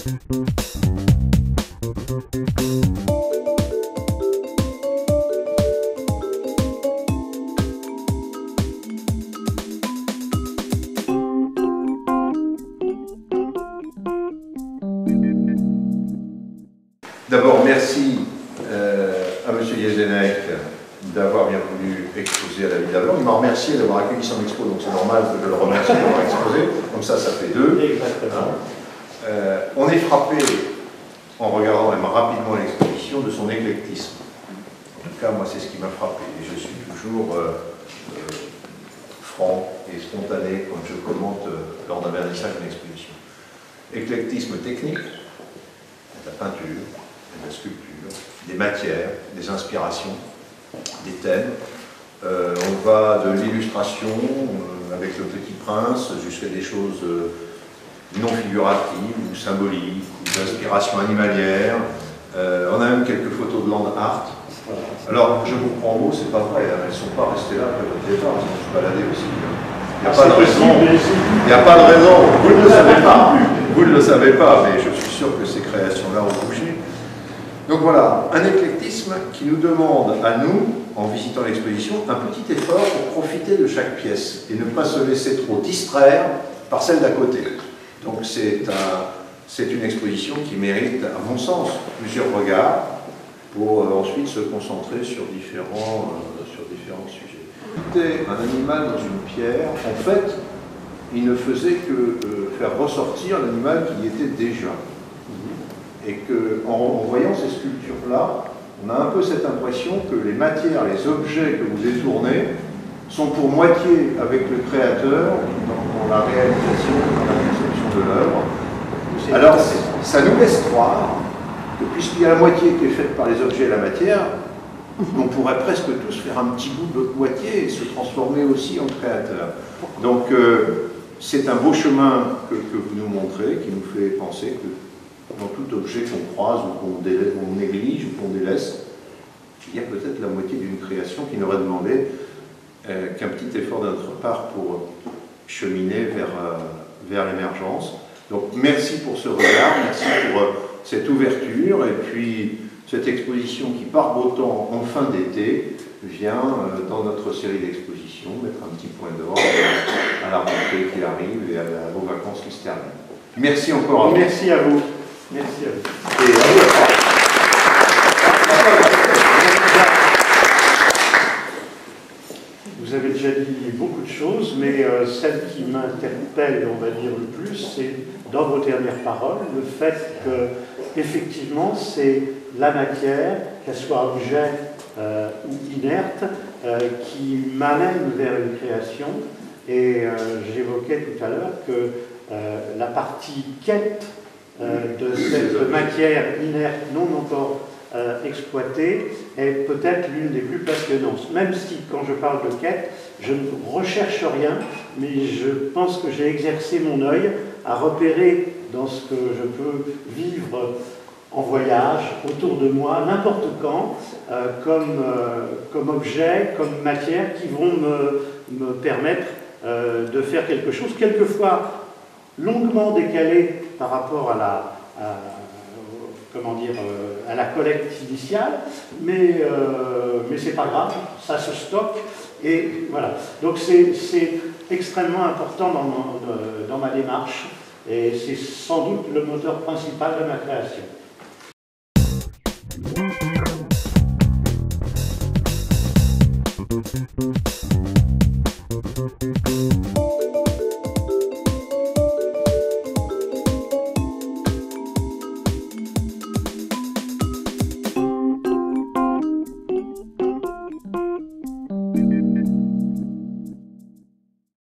D'abord, merci à M. Jesenek d'avoir bien voulu exposer à la Ville d'Avlon. Il m'a remercié d'avoir accueilli son expo, donc c'est normal que je le remercie d'avoir exposé. Comme ça fait deux. Exactement. On est frappé, en regardant même rapidement l'exposition, de son éclectisme. En tout cas, moi, c'est ce qui m'a frappé. Et je suis toujours franc et spontané quand je commente lors d'un vernissage d'une exposition. Éclectisme technique, de la peinture, de la sculpture, des matières, des inspirations, des thèmes. On va de l'illustration avec le Petit Prince jusqu'à des choses non figuratives ou symboliques, ou d'inspiration animalière. On a même quelques photos de land art. Alors, je vous prends en mot, c'est pas vrai, hein, elles ne sont pas restées là après votre départ, elles sont baladées aussi. Il n'y a pas de raison. Il n'y a pas de raison. Vous ne le savez pas. Vous ne le savez pas, mais je suis sûr que ces créations-là ont bougé. Donc voilà, un éclectisme qui nous demande à nous, en visitant l'exposition, un petit effort pour profiter de chaque pièce et ne pas se laisser trop distraire par celle d'à côté. Donc c'est une exposition qui mérite, à mon sens, plusieurs regards pour ensuite se concentrer sur différents sujets. C'était un animal dans une pierre, en fait, il ne faisait que faire ressortir l'animal qui y était déjà. Et qu'en voyant ces sculptures-là, on a un peu cette impression que les matières, les objets que vous détournez sont pour moitié avec le créateur dans la réalisation, dans la conception de l'œuvre. Alors, ça nous laisse croire que puisqu'il y a la moitié qui est faite par les objets et la matière, on pourrait presque tous faire un petit bout de l'autre moitié et se transformer aussi en créateur. Donc, c'est un beau chemin que vous nous montrez, qui nous fait penser que dans tout objet qu'on croise ou qu'on néglige ou qu'on délaisse, il y a peut-être la moitié d'une création qui n'aurait demandé qu'un petit effort de notre part pour cheminer vers l'émergence. Donc merci pour ce regard, merci pour cette ouverture et puis cette exposition qui par beau temps en fin d'été vient dans notre série d'expositions mettre un petit point d'or à la rentrée qui arrive et aux vacances qui se terminent. Merci encore à vous. Merci à vous. Merci à vous. Et à vous. Vous avez déjà dit beaucoup de choses, mais celle qui m'interpelle, on va dire, le plus, c'est dans vos dernières paroles, le fait que, effectivement, c'est la matière, qu'elle soit objet ou inerte, qui m'amène vers une création. Et j'évoquais tout à l'heure que la partie quête de cette matière inerte non encore exploitée est peut-être l'une des plus passionnantes. Même si, quand je parle de quête, je ne recherche rien, mais je pense que j'ai exercé mon œil à repérer dans ce que je peux vivre en voyage, autour de moi, n'importe quand, comme objet, comme matière, qui vont me permettre de faire quelque chose, quelquefois longuement décalé par rapport à la collecte initiale, mais c'est pas grave, ça se stocke, et voilà. Donc c'est extrêmement important dans ma démarche, et c'est sans doute le moteur principal de ma création.